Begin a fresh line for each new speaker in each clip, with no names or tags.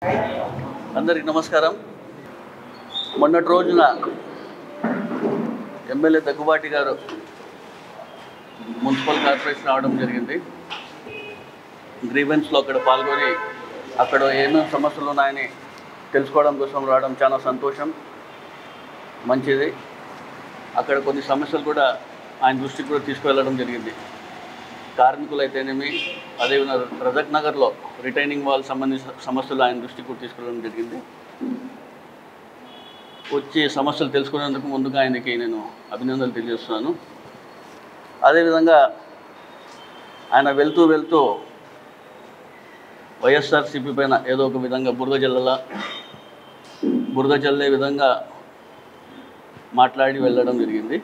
అందరికీ నమస్కారం. మొన్నటి రోజున ఎమ్మెల్యే దగ్గుబాటి గారు మున్సిపల్ కార్పొరేషన్ రావడం జరిగింది. గ్రీవెన్స్లో అక్కడ పాల్గొని అక్కడ ఏమేమి సమస్యలు ఉన్నాయని తెలుసుకోవడం కోసం రావడం చాలా సంతోషం, మంచిది. అక్కడ కొన్ని సమస్యలు కూడా ఆయన దృష్టికి కూడా తీసుకువెళ్ళడం జరిగింది. కార్మికులు అయితేనేమి, అదేవిధంగా రజక్ నగర్లో రిటైనింగ్ వాల్ సంబంధించిన సమస్యలు ఆయన దృష్టికి కూడా తీసుకెళ్ళడం జరిగింది. వచ్చి సమస్యలు తెలుసుకునేందుకు ముందుగా ఆయనకి నేను అభినందనలు తెలియజేస్తున్నాను. అదేవిధంగా ఆయన వెళ్తూ వైఎస్ఆర్సీపీ పైన ఏదో ఒక విధంగా బురద జల్లే విధంగా మాట్లాడి వెళ్ళడం జరిగింది.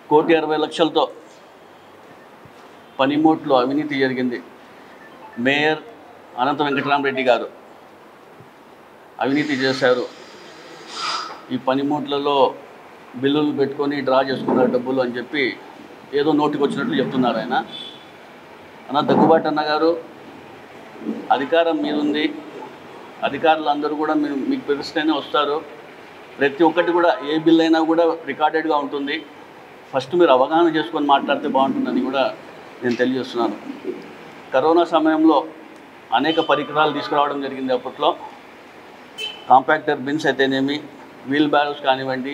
1,60,00,000తో పనిముట్లు అవినీతి జరిగింది. మేయర్ అనంత వెంకటరామరెడ్డి గారు అవినీతి చేశారు. ఈ పనిముట్లలో బిల్లులు పెట్టుకొని డ్రా చేసుకున్నారు డబ్బులు అని చెప్పి ఏదో నోటికి వచ్చినట్లు చెప్తున్నారు ఆయన. దగ్గుబాటి అన్న గారు, అధికారం మీదుంది. అధికారులందరూ కూడా మీకు పిలిస్తేనే వస్తారు. ప్రతి ఒక్కటి కూడా ఏ బిల్ అయినా కూడా రికార్డెడ్గా ఉంటుంది. ఫస్ట్ మీరు అవగాహన చేసుకొని మాట్లాడితే బాగుంటుందని కూడా నేను తెలియజేస్తున్నాను. కరోనా సమయంలో అనేక పరికరాలు తీసుకురావడం జరిగింది. అప్పట్లో కాంపాక్టర్ బిన్స్ అయితేనేమి, వీల్ బ్యారల్స్ కానివ్వండి,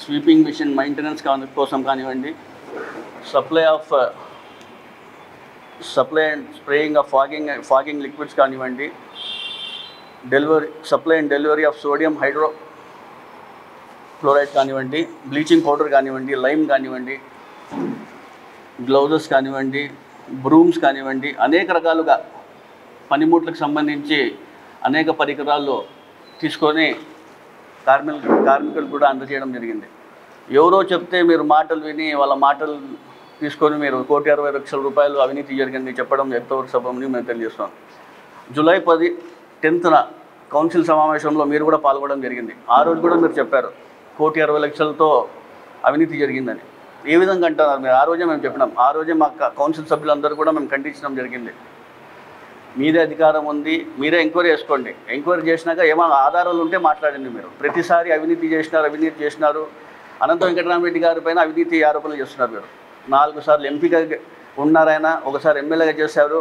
స్వీపింగ్ మిషన్ మెయింటెనెన్స్ కోసం కానివ్వండి, supply and spraying of fogging liquids కానివ్వండి, supply and delivery of sodium hydrochloride కానివ్వండి, బ్లీచింగ్ పౌడర్ కానివ్వండి, లైమ్ కానివ్వండి, గ్లౌజెస్ కానివ్వండి, బ్రూమ్స్ కానివ్వండి, అనేక రకాలుగా పనిముట్లకు సంబంధించి అనేక పరికరాలు తీసుకొని కార్మికులు కూడా అందజేయడం జరిగింది. ఎవరో చెప్తే మీరు మాటలు విని వాళ్ళ మాటలు తీసుకొని మీరు 1,60,00,000 అవినీతి జరిగింది చెప్పడం ఎంతవరకు సభని మేము తెలియజేస్తున్నాం. జూలై 10న కౌన్సిల్ సమావేశంలో మీరు కూడా పాల్గొనడం జరిగింది. ఆ రోజు కూడా మీరు చెప్పారు 1,60,00,000తో అవినీతి జరిగిందని. ఏ విధంగా అంటున్నారు మీరు? ఆ రోజే మేము చెప్పినాం. ఆ రోజే మా కౌన్సిల్ సభ్యులందరూ కూడా మేము ఖండించడం జరిగింది. మీదే అధికారం ఉంది, మీరే ఎంక్వైరీ చేసుకోండి. ఎంక్వైరీ చేసినాక ఏమైనా ఆధారాలు ఉంటే మాట్లాడండి. మీరు ప్రతిసారి అవినీతి చేసినారు. అనంత వెంకటరామరెడ్డి గారి పైన అవినీతి ఆరోపణలు చేస్తున్నారు. మీరు 4 సార్లు ఎంపీగా ఉన్నారాయన, ఒకసారి ఎమ్మెల్యేగా చేశారు.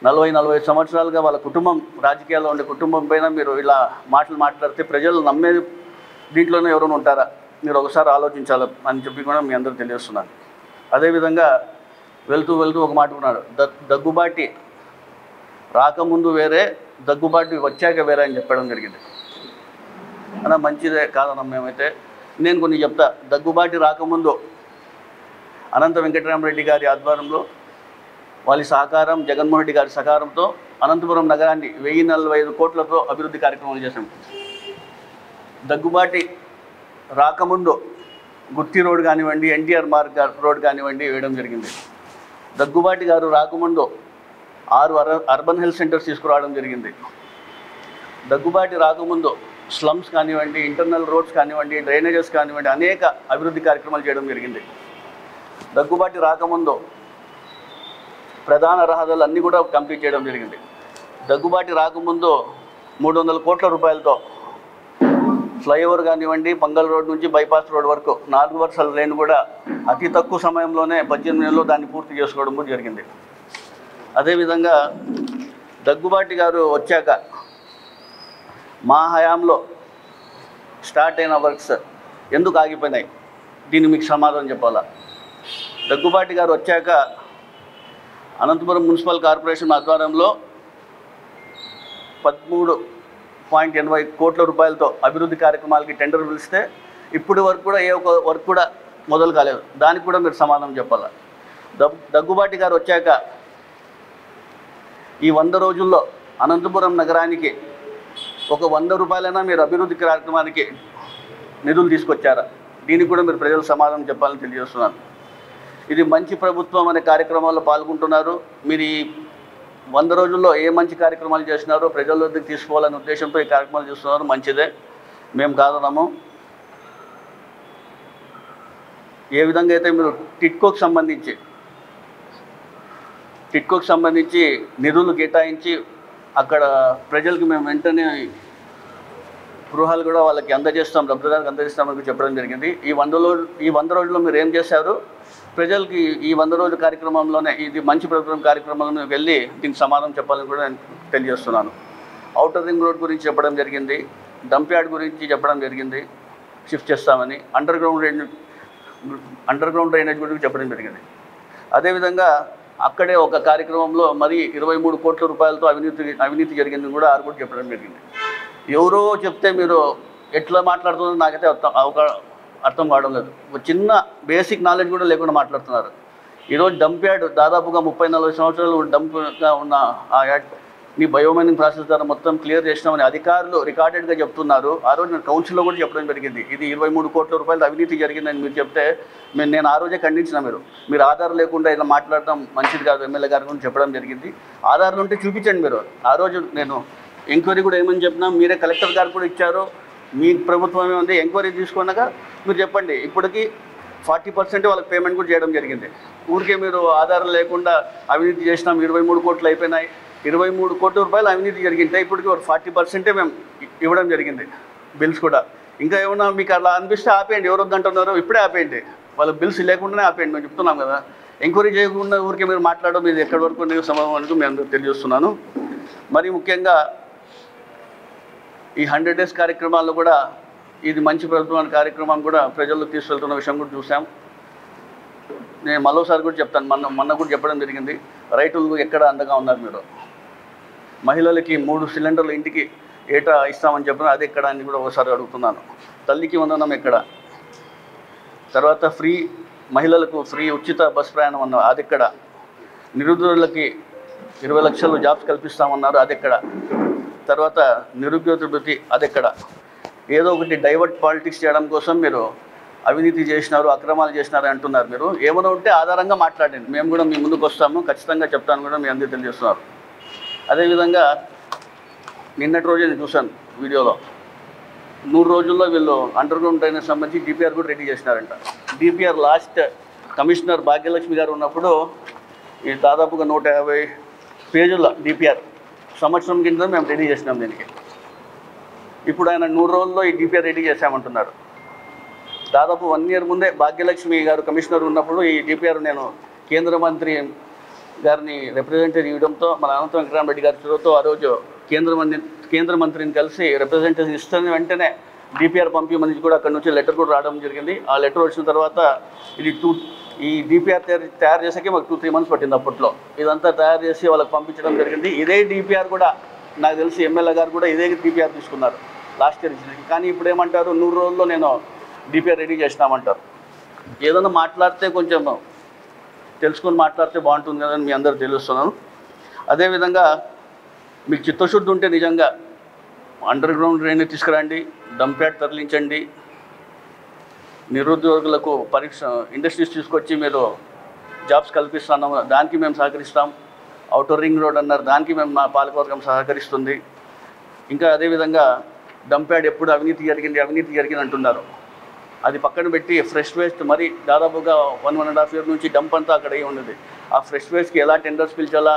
40-45 సంవత్సరాలుగా వాళ్ళ కుటుంబం, రాజకీయాల్లో ఉండే కుటుంబం పైన మీరు ఇలా మాట్లాడితే ప్రజలు నమ్మే దీంట్లోనే ఎవరైనా ఉంటారా? మీరు ఒకసారి ఆలోచించాలి అని చెప్పి కూడా మీ అందరూ తెలియజేస్తున్నాను. అదేవిధంగా వెళ్తూ ఒక మాట ఉన్నాడు, దగ్గుబాటి రాకముందు వేరే, దగ్గుబాటి వచ్చాక వేరే అని చెప్పడం జరిగింది. అలా మంచిదే కాదన్నాం మేమైతే. నేను కొన్ని చెప్తా. దగ్గుబాటి రాకముందు అనంత వెంకటరామరెడ్డి గారి ఆధ్వర్యంలో, వాళ్ళ సహకారం, జగన్మోహన్ రెడ్డి గారి సహకారంతో అనంతపురం నగరాన్ని 1,045 కోట్లతో అభివృద్ధి కార్యక్రమాలు చేశాం. దగ్గుబాటి రాకముందు గుత్తి రోడ్ కానివ్వండి, ఎన్టీఆర్ మార్గ్ రోడ్ కానివ్వండి వేయడం జరిగింది. దగ్గుబాటి గారు రాకముందు 6 అర్బన్ హెల్త్ సెంటర్స్ తీసుకురావడం జరిగింది. దగ్గుబాటి రాకముందు స్లమ్స్ కానివ్వండి, ఇంటర్నల్ రోడ్స్ కానివ్వండి, డ్రైనేజెస్ కానివ్వండి, అనేక అభివృద్ధి కార్యక్రమాలు చేయడం జరిగింది. దగ్గుబాటి రాకముందు ప్రధాన రహదారులు అన్నీ కూడా కంప్లీట్ చేయడం జరిగింది. దగ్గుబాటి రాకముందు 300 కోట్ల రూపాయలతో ఫ్లైఓవర్ కానివ్వండి, పంగల్ రోడ్ నుంచి బైపాస్ రోడ్ వరకు 4 వరుసల లైన్ కూడా అతి తక్కువ సమయంలోనే 18 నెలల్లో దాన్ని పూర్తి చేసుకోవడం కూడా జరిగింది. అదేవిధంగా దగ్గుబాటి గారు వచ్చాక మా హయాంలో స్టార్ట్ అయిన వర్క్స్ ఎందుకు ఆగిపోయినాయి? దీన్ని మీకు సమాధానం చెప్పాలా? దగ్గుబాటి గారు వచ్చాక అనంతపురం మున్సిపల్ కార్పొరేషన్ ఆధ్వర్యంలో 13.80 కోట్ల రూపాయలతో అభివృద్ధి కార్యక్రమాలకి టెండర్ పిలిస్తే ఇప్పటి వరకు కూడా ఏ ఒక్క వర్క్ కూడా మొదలు కాలేదు. దానికి కూడా మీరు సమాధానం చెప్పాలా? దగ్గుబాటి గారు వచ్చాక ఈ 100 రోజుల్లో అనంతపురం నగరానికి ఒక 100 రూపాయలైనా మీరు అభివృద్ధి కార్యక్రమానికి నిధులు తీసుకొచ్చారా? దీనికి కూడా మీరు ప్రజలు సమాధానం చెప్పాలని తెలియజేస్తున్నాను. ఇది మంచి ప్రభుత్వం అనే కార్యక్రమాల్లో పాల్గొంటున్నారు. మీరు ఈ 100 రోజుల్లో ఏ మంచి కార్యక్రమాలు చేసినారో ప్రజల వద్దకు తీసుకోవాలనే ఉద్దేశంతో ఈ కార్యక్రమాలు చేస్తున్నారు. మంచిదే, మేము కాదన్నాము. ఏ విధంగా అయితే మీరు టిట్కోకి సంబంధించి నిధులు కేటాయించి అక్కడ ప్రజలకు మేము వెంటనే గృహాలు కూడా వాళ్ళకి అందజేస్తాం, లబ్ధిదారులకు అందజేస్తామని చెప్పడం జరిగింది. ఈ 100 రోజుల్లో మీరు ఏం చేశారు, ప్రజలకి ఈ 100 రోజుల కార్యక్రమంలోనే ఇది మంచి ప్రభుత్వం కార్యక్రమంలో వెళ్ళి దీనికి సమాధానం చెప్పాలని కూడా నేను తెలియజేస్తున్నాను. ఔటర్ రింగ్ రోడ్ గురించి చెప్పడం జరిగింది, డంప్ యార్డ్ గురించి చెప్పడం జరిగింది, షిఫ్ట్ చేస్తామని. అండర్ గ్రౌండ్ డ్రైనేజ్ గురించి చెప్పడం జరిగింది. అదేవిధంగా అక్కడే ఒక కార్యక్రమంలో మరి 23 కోట్ల రూపాయలతో అవినీతి జరిగిందని కూడా కూడా చెప్పడం జరిగింది. ఎవరో చెప్తే మీరు ఎట్లా మాట్లాడుతున్నారో నాకైతే అర్థం కావడం లేదు. ఒక చిన్న బేసిక్ నాలెడ్జ్ కూడా లేకుండా మాట్లాడుతున్నారు. ఈరోజు డంప్ యార్డ్ దాదాపుగా 30-40 సంవత్సరాలు డంప్గా ఉన్న ఆ యార్డ్ నీ బయోమైనింగ్ ప్రాసెస్ ద్వారా మొత్తం క్లియర్ చేసినామని అధికారులు రికార్డెడ్గా చెప్తున్నారు. ఆ రోజు నేను కౌన్సిల్లో కూడా చెప్పడం జరిగింది, ఇది 23 కోట్ల రూపాయలు అవినీతి జరిగిందని మీరు చెప్తే నేను ఆ రోజే ఖండించిన. మీరు ఆధారం లేకుండా ఇలా మాట్లాడటం మంచిది కాదు, ఎమ్మెల్యే గారి గురించి చెప్పడం జరిగింది. ఆధారాలు ఉంటే చూపించండి. మీరు ఆ రోజు నేను ఎంక్వైరీ కూడా ఏమని చెప్పినా మీరే కలెక్టర్ గారు కూడా ఇచ్చారు, మీ ప్రభుత్వమే ఉంది, ఎంక్వైరీ తీసుకున్నాక మీరు చెప్పండి. ఇప్పటికీ 40% వాళ్ళకి పేమెంట్ కూడా చేయడం జరిగింది. ఊరికే మీరు ఆధారం లేకుండా అవినీతి చేసినాం, 23 కోట్లు అయిపోయినాయి, 23 కోట్ల రూపాయలు అవినీతి జరిగింటే ఇప్పటికీ 40% మేము ఇవ్వడం జరిగింది బిల్స్ కూడా. ఇంకా ఏమన్నా మీకు అలా అనిపిస్తే ఆపేయండి, ఎవరు వద్దంటున్నారో ఇప్పుడే ఆపేయండి, వాళ్ళ బిల్స్ లేకుండానే ఆపేయండి. మేము చెప్తున్నాం కదా, ఎంక్వైరీ చేయకుండా ఊరికే మీరు మాట్లాడడం ఇది ఎక్కడి వరకు నేను సమాధానం మేము అందరూ తెలియజేస్తున్నాను. మరి ముఖ్యంగా ఈ 100 days కార్యక్రమాల్లో కూడా ఇది మంచి ప్రభుత్వం కార్యక్రమం కూడా ప్రజల్లో తీసుకెళ్తున్న విషయం కూడా చూసాం. నేను మరోసారి కూడా చెప్తాను, మొన్న కూడా చెప్పడం జరిగింది, రైతులు ఎక్కడ అండగా ఉన్నారు మీరు. మహిళలకి 3 సిలిండర్లు ఇంటికి ఏటా ఇస్తామని చెప్పిన అది ఎక్కడ అని కూడా ఒకసారి అడుగుతున్నాను. తల్లికి వందనం ఎక్కడ, తర్వాత మహిళలకు ఫ్రీ ఉచిత బస్ ప్రయాణం అన్నారు అది ఎక్కడ, నిరుద్యోగులకి 20 లక్షలు జాబ్స్ కల్పిస్తామన్నారు అది ఎక్కడ, తర్వాత నిరుద్యోగ వృత్తి అది ఎక్కడ. ఏదో ఒకటి డైవర్ట్ పాలిటిక్స్ చేయడం కోసం మీరు అవినీతి చేసినారు, అక్రమాలు చేసినారు అంటున్నారు. మీరు ఏమైనా ఉంటే ఆధారంగా మాట్లాడండి, మేము కూడా మీ ముందుకు వస్తాము, ఖచ్చితంగా చెప్తాను కూడా మీ అందరూ తెలియజేస్తున్నారు. అదేవిధంగా నిన్నటి రోజే నేను చూశాను వీడియోలో, 100 రోజుల్లో వీళ్ళు అండర్ గ్రౌండ్ డ్రైనేజ్ సంబంధించి డిపిఆర్ కూడా రెడీ చేసినారంట. డిపిఆర్ లాస్ట్ కమిషనర్ భాగ్యలక్ష్మి గారు ఉన్నప్పుడు ఈ దాదాపుగా 150 పేజీల డిపిఆర్ సంవత్సరం కింద మేము రెడీ చేసినాం దీనికి. ఇప్పుడు ఆయన 100 రోజుల్లో ఈ డిపిఆర్ రెడీ చేశామంటున్నారు. దాదాపు 1 year ముందే భాగ్యలక్ష్మి గారు కమిషనర్ ఉన్నప్పుడు ఈ డిపిఆర్ నేను కేంద్ర మంత్రి గారిని రిప్రజెంటేటివ్ ఇవ్వడంతో మన అనంత వెంకటరామరెడ్డి గారి చొరవతో ఆ రోజు కేంద్ర మంత్రిని కలిసి రిప్రజెంటేటివ్ ఇస్తున్న వెంటనే డిపిఆర్ పంపించమని కూడా అక్కడ నుంచి లెటర్ కూడా రావడం జరిగింది. ఆ లెటర్ వచ్చిన తర్వాత ఈ డిపిఆర్ తయారు చేసాకే మాకు 2-3 months పట్టింది. అప్పట్లో ఇదంతా తయారు చేసి వాళ్ళకి పంపించడం జరిగింది. ఇదే డిపిఆర్ కూడా నాకు తెలిసి ఎమ్మెల్యే గారు కూడా ఇదే డిపిఆర్ తీసుకున్నారు లాస్ట్ ఇయర్ ఇచ్చిన. కానీ ఇప్పుడు ఏమంటారు, 100 రోజుల్లో నేను డిపిఆర్ రెడీ చేసినామంటారు. ఏదైనా మాట్లాడితే కొంచెం తెలుసుకొని మాట్లాడితే బాగుంటుంది కదని మీ అందరూ తెలుస్తున్నాను. అదేవిధంగా మీకు చిత్తశుద్ధి ఉంటే నిజంగా అండర్ గ్రౌండ్ డ్రైనేజ్ తీసుకురండి, డంప్ యార్డ్ తరలించండి, నిరుద్యోగులకు ఇండస్ట్రీస్ తీసుకొచ్చి మీరు జాబ్స్ కల్పిస్తున్నాము, దానికి మేము సహకరిస్తాం. ఔటర్ రింగ్ రోడ్ అన్నారు, దానికి మేము మా పాలకవర్గం సహకరిస్తుంది. ఇంకా అదేవిధంగా డంప్ యార్డ్ ఎప్పుడు అవినీతి జరిగింది అంటున్నారు, అది పక్కన పెట్టి ఫ్రెష్ వేస్ట్ మరి దాదాపుగా 1.5 year నుంచి డంప్ అంతా అక్కడే ఉన్నది. ఆ ఫ్రెష్ వేస్ట్కి ఎలా టెండర్స్ పిలిచాలా,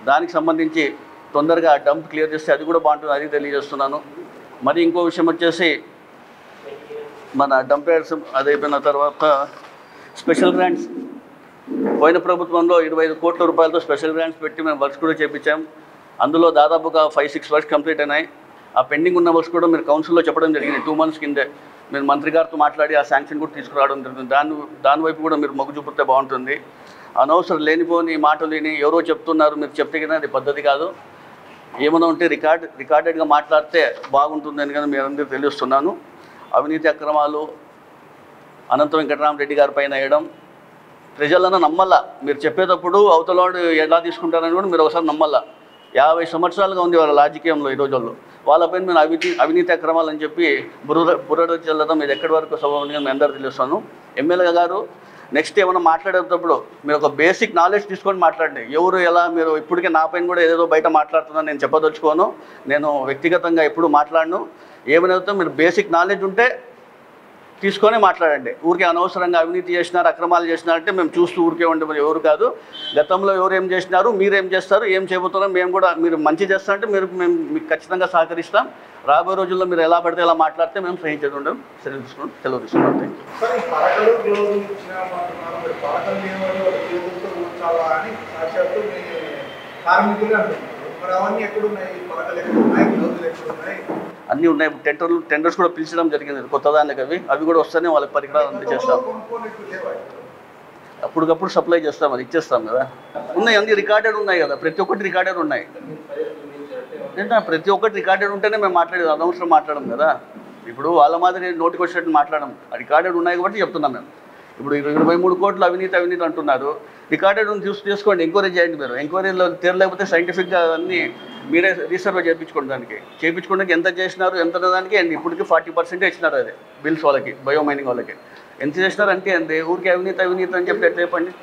దానికి సంబంధించి తొందరగా డంప్ క్లియర్ చేస్తే అది కూడా బాగుంటుంది, అది తెలియజేస్తున్నాను. మరి ఇంకో విషయం వచ్చేసి మన డంప్ యార్డ్స్ అది అయిపోయిన తర్వాత స్పెషల్ గ్రాంట్స్, పోయిన ప్రభుత్వంలో 25 కోట్ల రూపాయలతో స్పెషల్ గ్రాంట్స్ పెట్టి మేము వర్క్స్ కూడా చేయించాం. అందులో దాదాపుగా 5-6 వర్క్స్ కంప్లీట్ అయినాయి. ఆ పెండింగ్ ఉన్న వర్క్స్ కూడా మీరు కౌన్సిల్లో చెప్పడం జరిగింది. 2 months కిందే మీరు మంత్రి గారితో మాట్లాడి ఆ శాంక్షన్ కూడా తీసుకురావడం జరిగింది. దాని వైపు కూడా మీరు మొగ్గు చూపితే బాగుంటుంది. అనవసరం లేనిపోని మాటలు విని ఎవరో చెప్తున్నారు మీరు చెప్తే కదా అది పద్ధతి కాదు. ఏమైనా ఉంటే రికార్డెడ్గా మాట్లాడితే బాగుంటుందని కదా మీరు అందరూ తెలుస్తున్నాను. అవినీతి అక్రమాలు అనంత వెంకటరామరెడ్డి గారి పైన వేయడం ప్రజలన్నా నమ్మల్లా. మీరు చెప్పేటప్పుడు అవతలవాడు ఎలా తీసుకుంటారని కూడా మీరు ఒకసారి నమ్మల్లా. 50 సంవత్సరాలుగా ఉంది వాళ్ళ రాజకీయంలో ఈ రోజుల్లో. వాళ్ళపైన మేము అవినీతి అక్రమాలు అని చెప్పి బురద చల్లడం ఇది ఎక్కడి వరకు సభగా మేము అందరూ తెలుస్తాను. ఎమ్మెల్యే గారు నెక్స్ట్ ఏమైనా మాట్లాడేటప్పుడు మీరు ఒక బేసిక్ నాలెడ్జ్ తీసుకొని మాట్లాడండి. ఎవరు ఎలా మీరు ఇప్పటికే నా పైన కూడా ఏదో బయట మాట్లాడుతున్నాను నేను చెప్పదలుచుకోను. నేను వ్యక్తిగతంగా ఎప్పుడు మాట్లాడను. ఏమైనా మీరు బేసిక్ నాలెడ్జ్ ఉంటే తీసుకొని మాట్లాడండి. ఊరికే అనవసరంగా అవినీతి చేసినారు, అక్రమాలు చేసినారంటే మేము చూస్తూ ఊరికే ఉండమని ఎవరు కాదు. గతంలో ఎవరు ఏం చేసినారు, మీరేం చేస్తారు, ఏం చేయబోతున్నాం, మేము కూడా మీరు మంచి చేస్తారంటే మేము మీకు ఖచ్చితంగా సహకరిస్తాం. రాబోయే రోజుల్లో మీరు ఎలా పడితే ఎలా మాట్లాడితే మేము సహించేది ఉండడం సెలవు తీసుకుంటాం. అన్నీ ఉన్నాయి. టెండర్స్ కూడా పిలిచడం జరిగింది కొత్త దానికి. అవి కూడా వస్తేనే వాళ్ళకి పరికరాలు అందజేస్తాం. అప్పటికప్పుడు సప్లై చేస్తాం, అది ఇచ్చేస్తాం కదా. ఉన్నాయి, అన్ని రికార్డెడ్ ఉన్నాయి కదా, ప్రతి ఒక్కటి రికార్డెడ్ ఉన్నాయి. ప్రతి ఒక్కటి రికార్డెడ్ ఉంటేనే మేము మాట్లాడేది, అనవసరం మాట్లాడడం కదా. ఇప్పుడు వాళ్ళ మాదిరి నోటికి వచ్చినట్టు మాట్లాడడం, రికార్డెడ్ ఉన్నాయి కాబట్టి చెప్తున్నాం మేము. ఇప్పుడు 23 కోట్లు అవినీతి అంటున్నారు, రికార్డెడ్ తీసుకోండి, ఎంక్వైరీ చేయండి. మీరు ఎంక్వైరీలో తేరలేకపోతే సైంటిఫిక్గా అన్నీ మీరే రీసర్వే చేయించుకోండి. చేయించుకోవడానికి ఎంత చేసినారు, ఎంత దానికి అండి ఇప్పటికి 40% ఇచ్చినారు. అదే బిల్స్ వాళ్ళకి, బయోమైనింగ్ వాళ్ళకి ఎంత చేసినారు అంటే అంతే. ఊరికి అవినీతి అని చెప్పి ఎట్లా చెప్పండి.